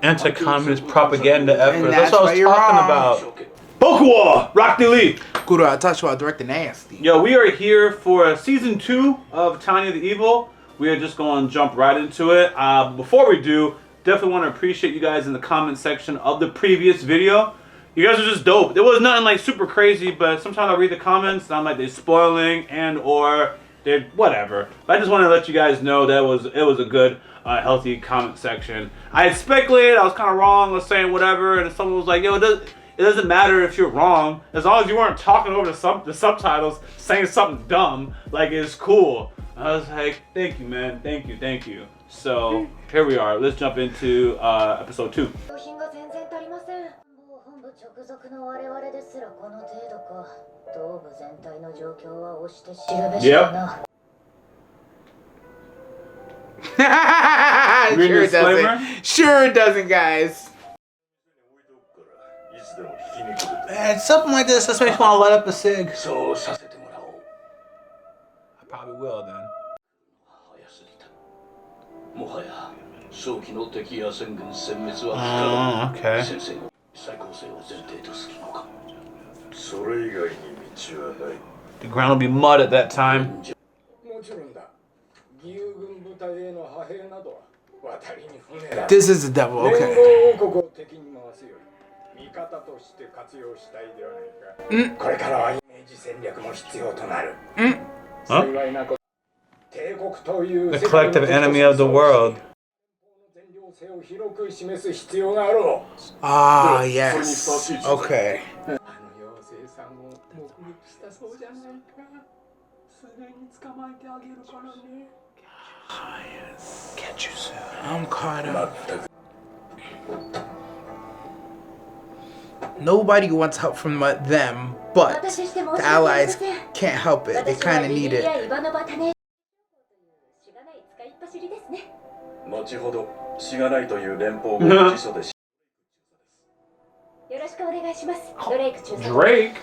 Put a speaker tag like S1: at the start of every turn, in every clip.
S1: Anti-communist propaganda effort. That's what I was talking about. Bokuwa! Rock the League!
S2: Kuro, I touched about Direct the Nasty.
S1: Yo, we are here for season 2 of Tanya the Evil. We are just going to jump right into it. Before we do, definitely want to appreciate you guys in the comment section of the previous video. You guys are just dope. There was nothing like super crazy, but sometimes I read the comments and I'm like, they're spoiling and or they're whatever. But I just want to let you guys know that it was a good, healthy comment section. I had speculated, I was kind of wrong, was saying whatever, and someone was like, yo, it doesn't matter if you're wrong, as long as you weren't talking over the subtitles, saying something dumb, like it's cool. I was like, thank you, man, thank you. So here we are. Let's jump into episode 2. Yep.
S2: Sure it doesn't. Sure it doesn't, guys.
S1: Man, something like this makes me want to light up a cig. I probably will then. Okay. The ground will be mud at that time.
S2: This is the devil, okay.
S1: Huh? The collective enemy of the world.
S2: Ah, yes. Okay.
S1: Yes. Catch you soon.
S2: I'm caught up. Nobody wants help from them, but the allies can't help it. They kind of need it.
S1: Drake?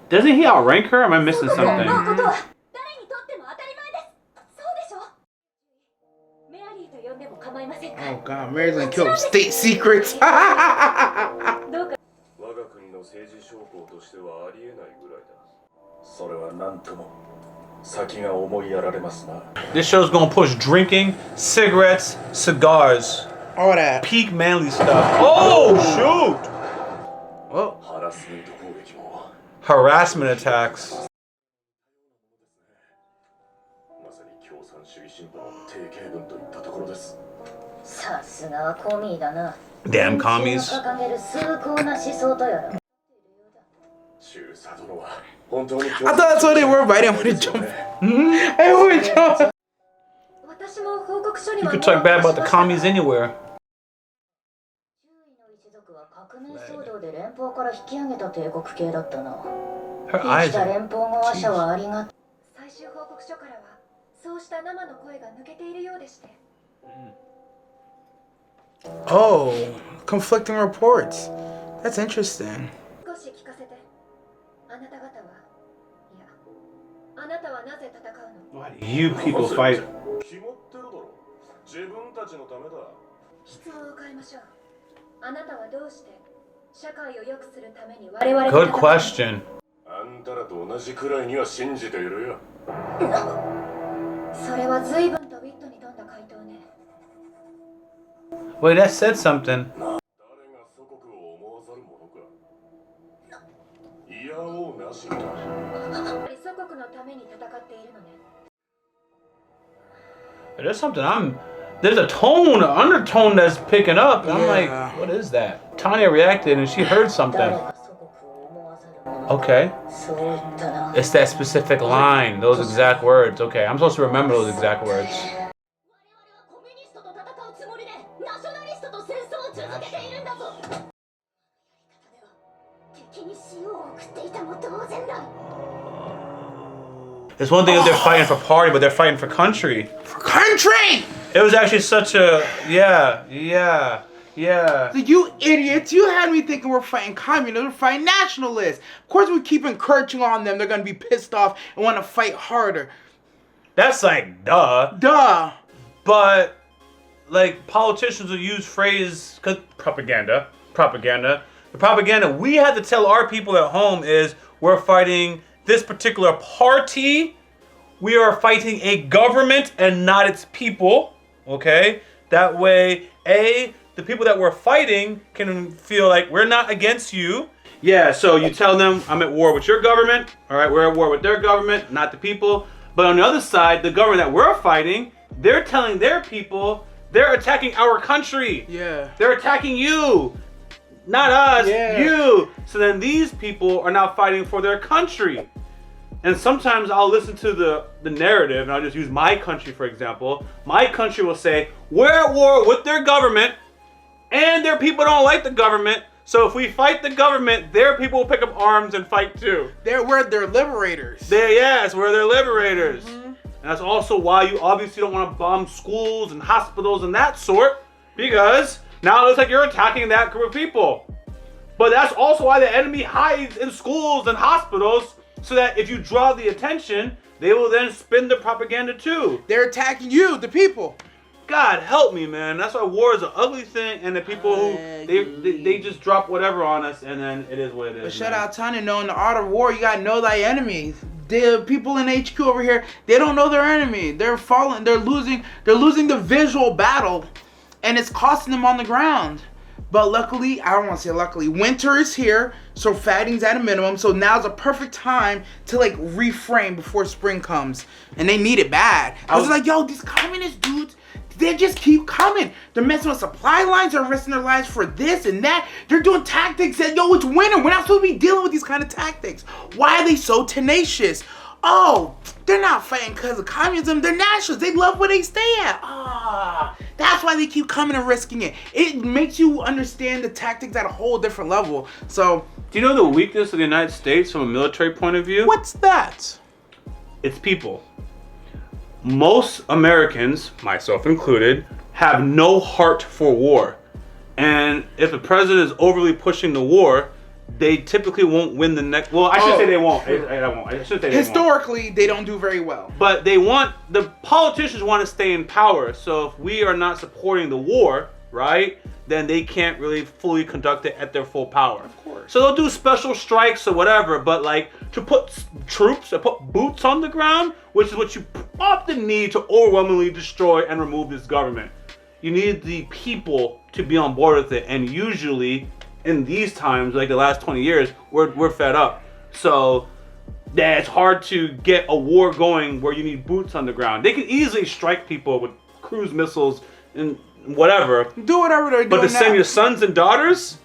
S1: Doesn't he outrank her? Am I missing something?
S2: Oh god, Mary's gonna kill state secrets.
S1: This show's gonna push drinking, cigarettes, cigars.
S2: All that.
S1: Peak manly stuff. Oh, shoot!
S2: Oh.
S1: Harassment attacks. Damn commies.
S2: I thought that's what they were, but I didn't want to jump. I would jump.
S1: You could talk bad about the commies anywhere. Her eyes are
S2: Oh, conflicting reports. That's interesting.
S1: Why do you people fight? Good question. Wait, that said something. There's something there's a tone, an undertone that's picking up. And I'm like, what is that? Tanya reacted and she heard something. Okay. It's that specific line, those exact words. Okay, I'm supposed to remember those exact words. It's one thing if they're fighting for party, but they're fighting for country.
S2: For country!
S1: It was actually such a, yeah. Yeah.
S2: Like, you idiots, you had me thinking we're fighting communists, we're fighting nationalists. Of course we keep encouraging on them, they're gonna be pissed off and want to fight harder.
S1: That's like, duh.
S2: Duh.
S1: But, like, politicians will use phrase, cause propaganda. The propaganda we have to tell our people at home is, we're fighting this particular party. We are fighting a government and not its people, okay? That way, the people that we're fighting can feel like we're not against you. Yeah, so you tell them, I'm at war with your government, all right? We're at war with their government, not the people. But on the other side, the government that we're fighting, they're telling their people, they're attacking our country.
S2: Yeah.
S1: They're attacking you. Not us,
S2: Yeah.
S1: you. So then these people are now fighting for their country. And sometimes I'll listen to the narrative, and I'll just use my country, for example. My country will say, we're at war with their government, and their people don't like the government. So if we fight the government, their people will pick up arms and fight too.
S2: We're their liberators.
S1: Yes, we're their liberators.
S2: Mm-hmm.
S1: And that's also why you obviously don't want to bomb schools and hospitals and that sort, because now it looks like you're attacking that group of people. But that's also why the enemy hides in schools and hospitals, so that if you draw the attention, they will then spin the propaganda too.
S2: They're attacking you, the people.
S1: God help me, man. That's why war is an ugly thing, and the people who they just drop whatever on us, and then it is what it is.
S2: But shout out Tanya, knowing the art of war, you gotta know thy enemy. The people in HQ over here, they don't know their enemy. They're falling. They're losing the visual battle, and it's costing them on the ground. But luckily, I don't want to say luckily, winter is here, so fighting's at a minimum. So now's a perfect time to like reframe before spring comes, and they need it bad. I was like, yo, these communist dudes, they just keep coming. They're messing with supply lines. They're risking their lives for this and that. They're doing tactics that, yo, it's winter. We're not supposed to be dealing with these kind of tactics. Why are they so tenacious? Oh, they're not fighting because of communism. They're nationalists. They love where they stay at. That's why they keep coming and risking it. It makes you understand the tactics at a whole different level. So,
S1: do you know the weakness of the United States from a military point of view?
S2: what's that?
S1: It's people. Most Americans, myself included, have no heart for war. And if the president is overly pushing the war, they typically won't win the next. Well, I should say they won't. I should say they
S2: Historically, they don't do very well.
S1: But the politicians want to stay in power. So if we are not supporting the war, right, then they can't really fully conduct it at their full power.
S2: Of course.
S1: So they'll do special strikes or whatever, but like to put troops, to put boots on the ground, which is what you often need to overwhelmingly destroy and remove this government. You need the people to be on board with it, and usually in these times, like the last 20 years, we're fed up. So yeah, it's hard to get a war going where you need boots on the ground. They can easily strike people with cruise missiles and whatever.
S2: Do whatever they're doing.
S1: But to send your sons and daughters,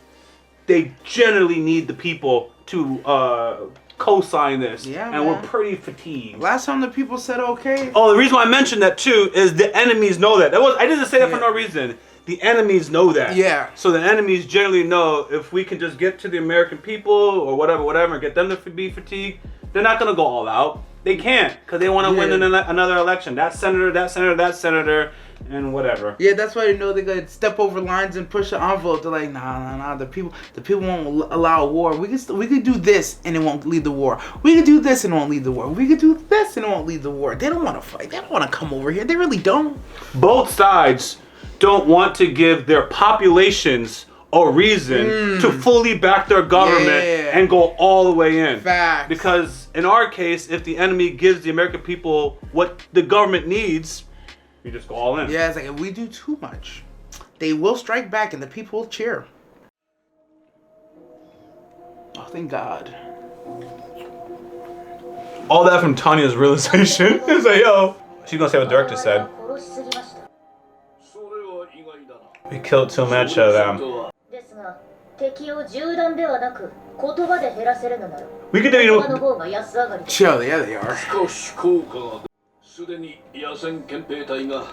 S1: they generally need the people to co-sign this.
S2: Yeah,
S1: and
S2: man.
S1: we're pretty fatigued.
S2: Last time the people said okay.
S1: Oh, the reason why I mentioned that too is the enemies know that. I didn't say that for no reason. The enemies know that.
S2: Yeah.
S1: So the enemies generally know if we can just get to the American people or whatever, and get them to be fatigued, they're not gonna go all out. They can't, because they want to win another election. That senator, and whatever.
S2: Yeah, that's why they know they're gonna step over lines and push the envelope. They're like, nah. The people won't allow a war. We could do this and it won't lead the war. We could do this and it won't lead the war. We could do this and it won't lead the war. They don't want to fight. They don't want to come over here. They really don't.
S1: Both sides don't want to give their populations a reason to fully back their government and go all the way in.
S2: Facts.
S1: Because in our case, if the enemy gives the American people what the government needs, you just go all in.
S2: Yeah, it's like if we do too much, they will strike back and the people will cheer. Oh, thank God.
S1: All that from Tanya's realization. It's like, yo, she's gonna say what the director said. We killed too much of them. We could do.
S2: Chill, yeah, they are.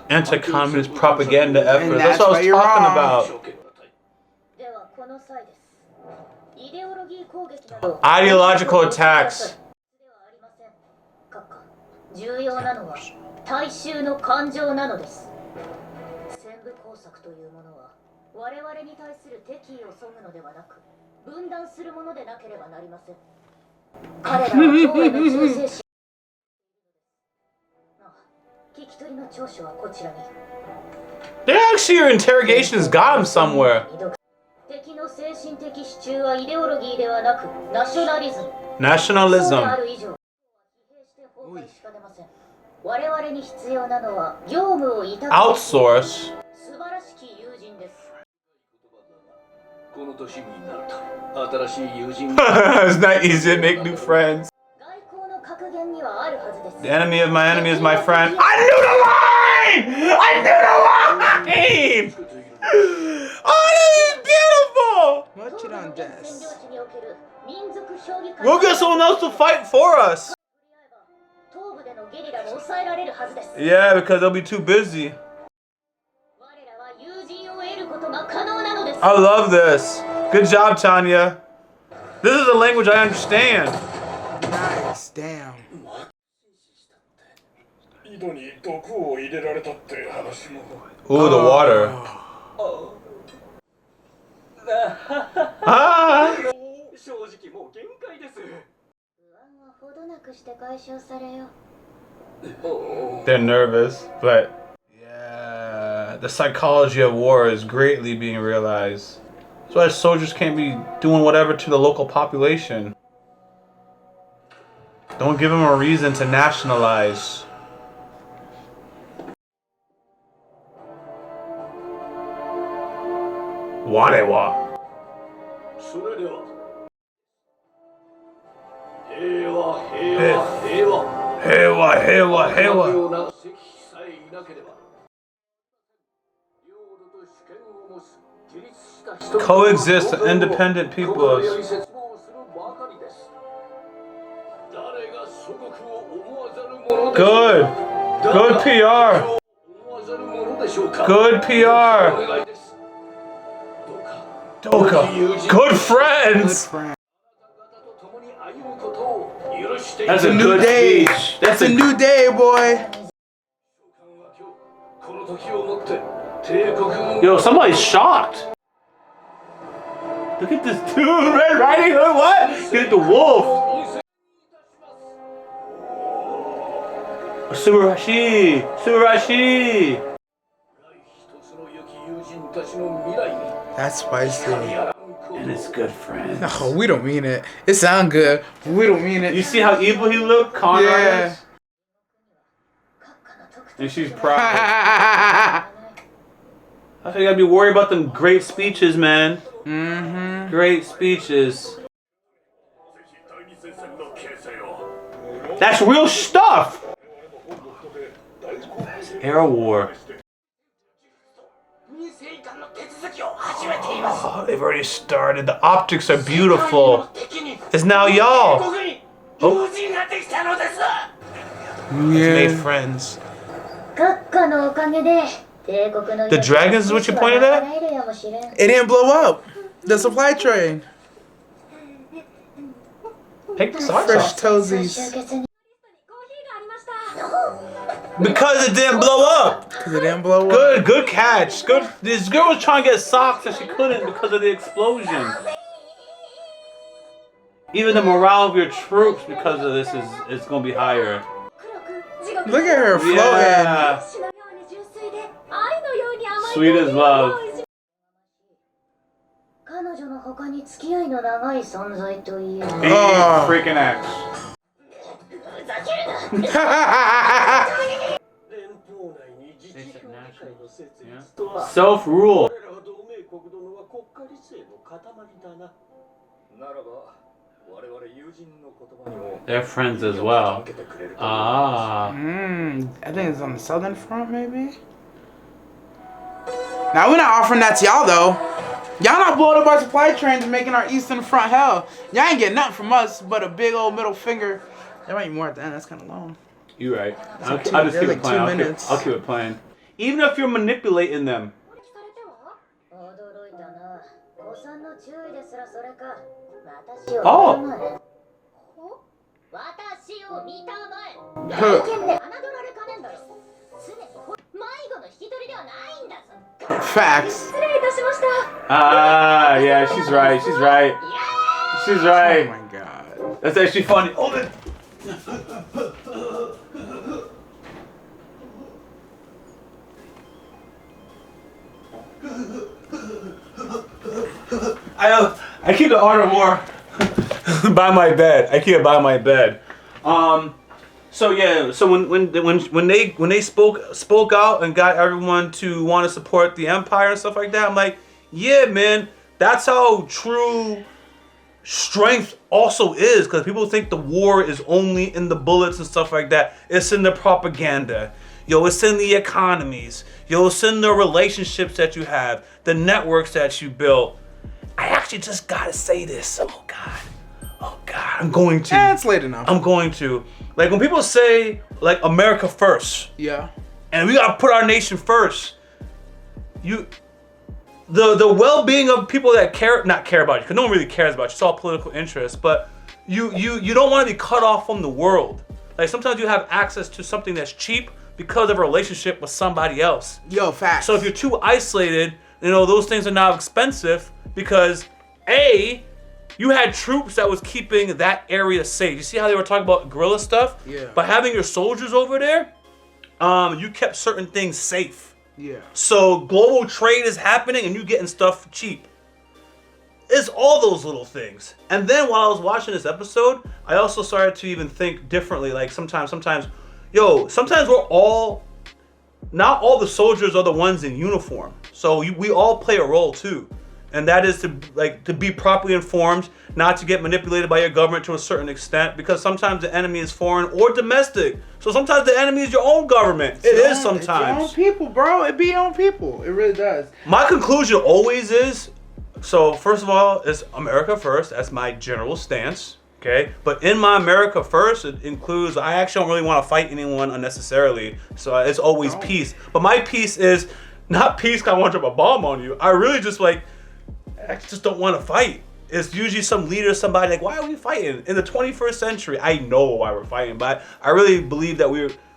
S1: Anti-communist propaganda effort.
S2: And
S1: That's what I was
S2: you're
S1: talking
S2: wrong.
S1: about. Ideological attacks.
S3: 重要なのは大衆の感情なのです。戦部工作というものは我々に対する敵意を削ぐのではなく、分断するものでなければなりません。彼らは今日への忠誠心。聞き取りの聴取はこちらに。
S1: They actually, your interrogation has got him somewhere.
S3: 敵の精神的支柱はイデオロギーではなく、ナショナリズム。
S1: Nationalism.
S3: そうである以上、疲弊して崩壊しかねません。我々に必要なのは業務を委託。
S1: Outsource.
S3: 素晴らしき友人です。
S4: この年になると新しい友人
S1: It's not easy to make new friends.
S3: 外交の格言にはあるはずです。
S1: The enemy of my enemy is my friend. I knew the line! I knew the line! Oh, this is beautiful!
S2: What you done, Jess?
S1: We'll get someone else to fight for us.
S3: 東部でのゲリラも抑えられるはずです。
S1: Yeah, because they'll be too busy.
S3: 我らは友人を得ることが可能なのです。
S1: I love this. Good job, Tanya. This is a language I understand.
S2: Nice, damn.
S4: 井戸に毒を入れられたって話も
S1: Ooh, the water. Ah!
S4: 正直もう限界です。
S3: 不安はほどなくして解消されよ。
S1: They're nervous, but yeah, the psychology of war is greatly being realized. That's why soldiers can't be doing whatever to the local population. Don't give them a reason to nationalize. Warewa.
S4: それでは平和平和平和
S1: Hewa, hewa,
S4: この
S1: hewa.
S4: ような石碑さえいなければ領土と主権を持つ自立した人々の
S1: Coexist the independent
S4: 心
S1: peoples.
S4: より絶望するばかりです。誰が祖国を思わざるものでしょう
S1: Good.
S4: か
S1: Good PR.
S4: 思わざるものでしょうか
S1: Good PR.
S4: お願いです。どうか
S1: Doka. Good friends. That's a
S2: New
S1: good
S2: day.
S1: speech.
S2: That's a new day, boy.
S1: Yo, somebody's shocked. Look at this dude, Red Riding Hood. What? Get the wolf. Subarashi. Subarashi.
S2: That's spicy.
S1: And it's good friends.
S2: No, we don't mean it. It sound good. But we don't mean
S1: You
S2: it.
S1: see how evil he looked? Con
S2: Yeah.
S1: artist? And she's proud. That's why you gotta be worried about them great speeches, man.
S2: Mm-hmm.
S1: Great speeches. That's real stuff. Era War. Oh, they've already started. The optics are beautiful. It's now y'all. Oh, made
S2: Yeah.
S1: friends.
S3: 閣下のおかげで帝国の
S1: The dragons is what you pointed at?
S2: It didn't blow up. The supply train.
S1: Take the socks
S2: Fresh
S1: off.
S2: toesies.
S1: Because it didn't blow up.
S2: Because it didn't blow up.
S1: Good, good catch. Good. This girl was trying to get socks and she couldn't because of the explosion. Even the morale of your troops because of this is gonna be higher.
S2: Look at her floating.
S1: Yeah. Sweet as love.
S3: 彼女の他に付き合いの長い存在といえば
S1: Big
S2: Oh.
S1: freaking X. Self-rule. They're friends as well. Ah.
S2: I think it's on the southern front, maybe. Now we're not offering that to y'all though. Y'all not blowing up our supply trains and making our eastern front hell. Y'all ain't getting nothing from us but a big old middle finger. There might be more at the end. That's kind of long.
S1: You're right. I'll
S2: like
S1: just
S2: two-
S1: keep
S2: they're
S1: it
S2: like
S1: playing.
S2: 2
S1: I'll
S2: minutes.
S1: keep it playing. Even if you're manipulating them.
S3: 驚いたな。誤算の注意ですらそれか。私を
S1: あ
S3: 見たまえ。私を見たまえ。外見で侮られかねんだろ。常に迷子の引き取りでははないんだぞ。
S2: Facts.
S3: 失礼いたしました。
S1: Ah, yeah, she's right. She's right. She's
S2: Oh
S1: right.
S2: my god.
S1: That's actually funny. Oh, man. I keep the Art of War by my bed. I keep it by my bed. So yeah. So when they spoke out and got everyone to want to support the Empire and stuff like that, I'm like, yeah, man. That's how true strength also is, because people think the war is only in the bullets and stuff like that. It's in the propaganda. Yo, it's in the economies. Yo, it's in the relationships that you have, the networks that you build. I actually just gotta say this. Oh God, I'm going to.
S2: It's late enough.
S1: I'm going to. Like when people say like America first,
S2: Yeah.
S1: and we gotta put our nation first. The well-being of people that not care about you, because no one really cares about you. It's all political interest. But you don't want to be cut off from the world. Like sometimes you have access to something that's cheap because of a relationship with somebody else.
S2: Yo, facts.
S1: So if you're too isolated, those things are now expensive because you had troops that was keeping that area safe. You see how they were talking about guerrilla stuff?
S2: Yeah.
S1: By having your soldiers over there, you kept certain things safe.
S2: Yeah.
S1: So global trade is happening and you getting stuff cheap. It's all those little things. And then while I was watching this episode, I also started to even think differently. Like sometimes not all the soldiers are the ones in uniform. So we all play a role too. And that is to be properly informed, not to get manipulated by your government to a certain extent, because sometimes the enemy is foreign or domestic. So sometimes the enemy is your own government. It is sometimes.
S2: It's your own people, bro. It be your own people. It really does.
S1: My conclusion always is, so first of all, it's America first. That's my general stance. Okay, but in my America first, it includes I actually don't really want to fight anyone unnecessarily. So it's always peace. But my peace is not peace because I want to drop a bomb on you. I really just I just don't want to fight. It's usually some leader, somebody like, why are we fighting? In the 21st century, I know why we're fighting, but I really believe that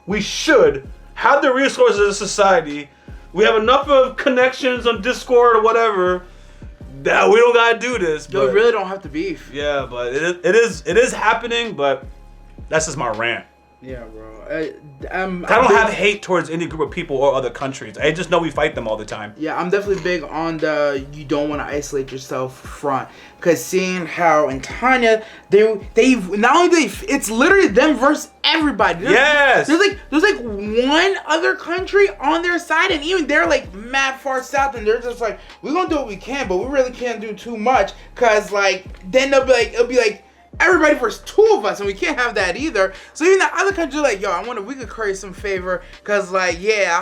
S1: we should have the resources of society. We have enough of connections on Discord or whatever that we don't gotta do this.
S2: Yo, we really don't have to beef.
S1: Yeah, but it is happening, but that's just my rant.
S2: Yeah, bro.
S1: I don't have hate towards any group of people or other countries. I just know we fight them all the time.
S2: Yeah, I'm definitely big on the you don't want to isolate yourself front. Because seeing how in Tanya, it's literally them versus everybody.
S1: Yes!
S2: There's like one other country on their side, and even they're like mad far south, and they're just like, we're gonna do what we can, but we really can't do too much. Because then it'll be like, everybody versus two of us, and we can't have that either. So even the other countries are like, yo, I wonder if we could curry some favor, because I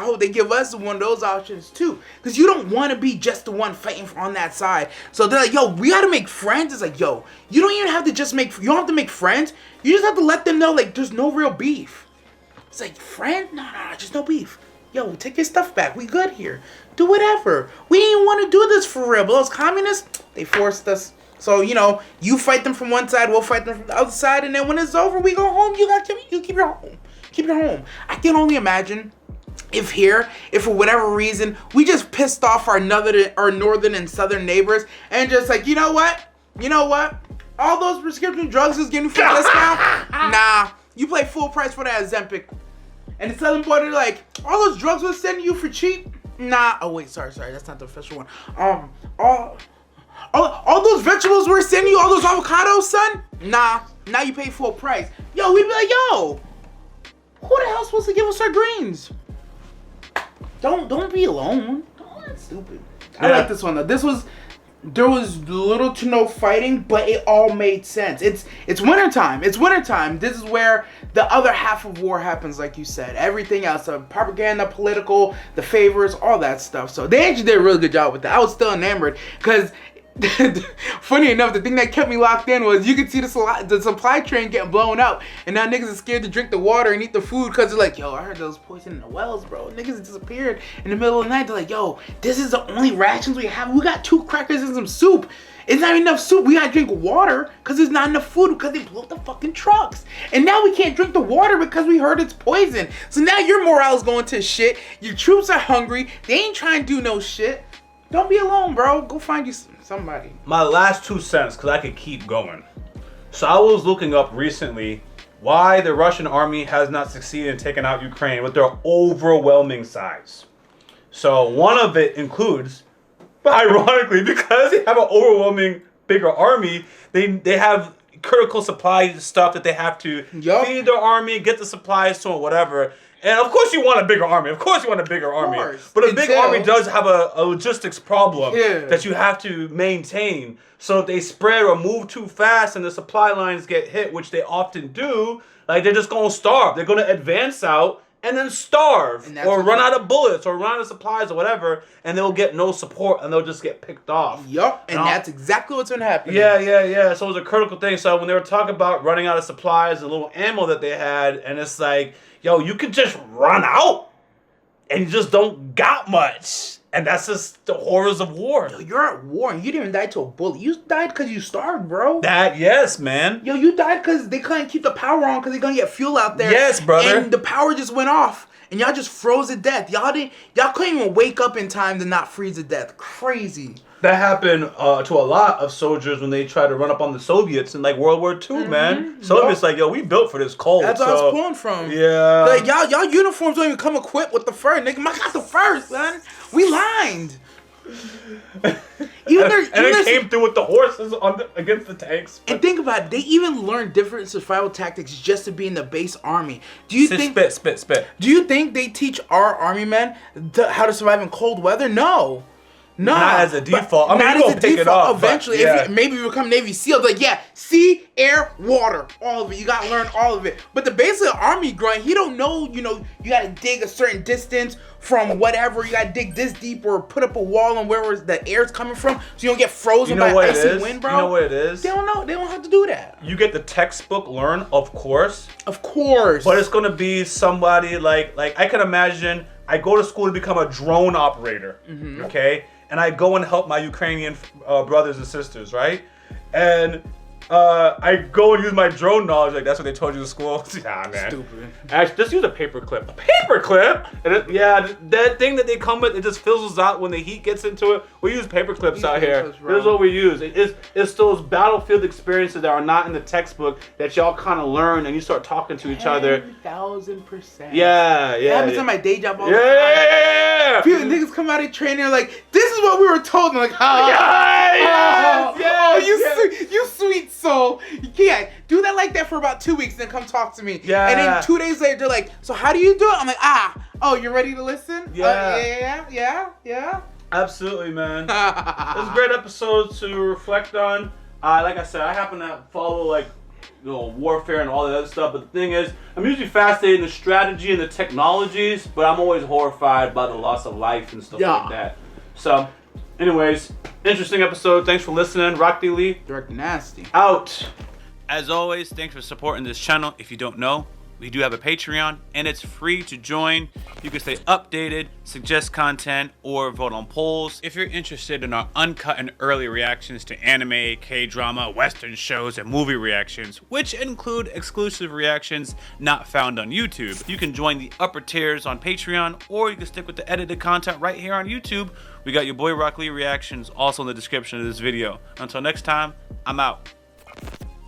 S2: hope they give us one of those options too, because you don't want to be just the one fighting on that side. So they're like, yo, we gotta make friends. It's like, yo, you don't even have to you don't have to make friends. You just have to let them know there's no real beef. It's like, friend? No, just no beef. Yo, take your stuff back. We good here. Do whatever. We didn't want to do this for real, but those communists, they forced us. So, you fight them from one side, we'll fight them from the other side, and then when it's over, we go home, you keep your home. Keep your home. I can only imagine if for whatever reason, we just pissed off our northern and southern neighbors, and just like, you know what? All those prescription drugs is getting for discount? Nah, you pay full price for that Ozempic. And the southern border, like, all those drugs we're sending you for cheap? Nah. Oh, wait, sorry, that's not the official one. All those vegetables we're sending you, all those avocados, son? Nah, now you pay full price. Yo, we'd be like, yo, who the hell's supposed to give us our greens? Don't be alone. That's stupid. I like this one though. There was little to no fighting, but it all made sense. It's wintertime. It's wintertime. This is where the other half of war happens, like you said. Everything else, the propaganda, political, the favors, all that stuff. So they actually did a really good job with that. I was still enamored because Funny enough, the thing that kept me locked in was you could see the supply train getting blown up, and now niggas are scared to drink the water and eat the food because they're like, yo, I heard there was poison in the wells, bro. Niggas disappeared in the middle of the night. They're like, yo, this is the only rations we have. We got 2 crackers and some soup. It's not enough soup. We gotta drink water because there's not enough food because they blew up the fucking trucks. And now we can't drink the water because we heard it's poison. So now your morale's going to shit. Your troops are hungry. They ain't trying to do no shit. Don't be alone, bro. Go find you somebody.
S1: My last 2 cents, because I could keep going. So I was looking up recently why the Russian army has not succeeded in taking out Ukraine with their overwhelming size. So one of it includes, but ironically, because they have an overwhelming bigger army, they have critical supply stuff that they have to feed their army, get the supplies to, or whatever. And of course you want a bigger army. Of course you want a bigger army. But a big army does have a logistics problem that you have to maintain. So if they spread or move too fast and the supply lines get hit, which they often do, like they're just going to starve. They're going to advance out and then starve or run out of bullets or run out of supplies or whatever, and they'll get no support and they'll just get picked off.
S2: Yup, and that's exactly what's going to happen.
S1: Yeah. So it was a critical thing. So when they were talking about running out of supplies and little ammo that they had, and it's like, yo, you could just run out and you just don't got much. And that's just the horrors of war.
S2: Yo, you're at war and you didn't even die to a bullet. You died because you starved, bro.
S1: Yes, man.
S2: Yo, you died because they couldn't keep the power on because they're going to get fuel out there.
S1: Yes, brother.
S2: And the power just went off. And y'all just froze to death. Y'all couldn't even wake up in time to not freeze to death. Crazy.
S1: That happened to a lot of soldiers when they tried to run up on the Soviets in like World War II, man. Soviets like, yo, we built for this cold.
S2: That's where I was pulling from.
S1: Yeah.
S2: Like, y'all uniforms don't even come equipped with the fur, nigga. I got the fur, son. We lined.
S1: And it came through with the horses against the tanks.
S2: And think about it, they even learned different survival tactics just to be in the base army. Do you think
S1: spit?
S2: Do you think they teach our army men how to survive in cold weather? No.
S1: Not as a default. I mean,
S2: not
S1: you're
S2: as
S1: gonna
S2: a
S1: pick it
S2: default.
S1: up.
S2: Eventually, if maybe you become Navy SEAL, like sea, air, water, all of it. You gotta learn all of it. But the basic army grunt, he don't know. You gotta dig a certain distance from whatever. You gotta dig this deep or put up a wall on where the air's coming from, so you don't get frozen by icy wind, bro.
S1: You know what it is?
S2: They don't know. They don't have to do that.
S1: You get the textbook learn, of course.
S2: Of course.
S1: But it's gonna be somebody like I can imagine. I go to school to become a drone operator. Okay. And I go and help my Ukrainian brothers and sisters, right? And I go and use my drone knowledge. Like, that's what they told you in school? Nah, man. Stupid. Actually, just use a paperclip. A paperclip? And that thing that they come with, it just fizzles out when the heat gets into it. We use paperclips out here. This is what we use. It's those battlefield experiences that are not in the textbook that y'all kind of learn and you start talking to each other.
S2: 1000%.
S1: Yeah.
S2: That happens in my day job all the time.
S1: Yeah.
S2: People, niggas come out of training, they're like, this is what we were told. I'm like, you sweet soul. Yeah, do that like that for about 2 weeks, then come talk to me.
S1: Yeah.
S2: And then 2 days later, they're like, so how do you do it? I'm like, oh, you're ready to listen? Yeah.
S1: Absolutely, man. It was a great episode to reflect on. Like I said, I happen to follow warfare and all that other stuff, but the thing is, I'm usually fascinated in the strategy and the technologies, but I'm always horrified by the loss of life and stuff like that. So, anyways, interesting episode. Thanks for listening. Rock D. Lee.
S2: Direct Nasty.
S1: Out. As always, thanks for supporting this channel. If you don't know, we do have a Patreon, and it's free to join. You can stay updated, suggest content, or vote on polls. If you're interested in our uncut and early reactions to anime, K-drama, Western shows, and movie reactions, which include exclusive reactions not found on YouTube, you can join the upper tiers on Patreon, or you can stick with the edited content right here on YouTube. We got your boy Rock Lee reactions also in the description of this video. Until next time, I'm out.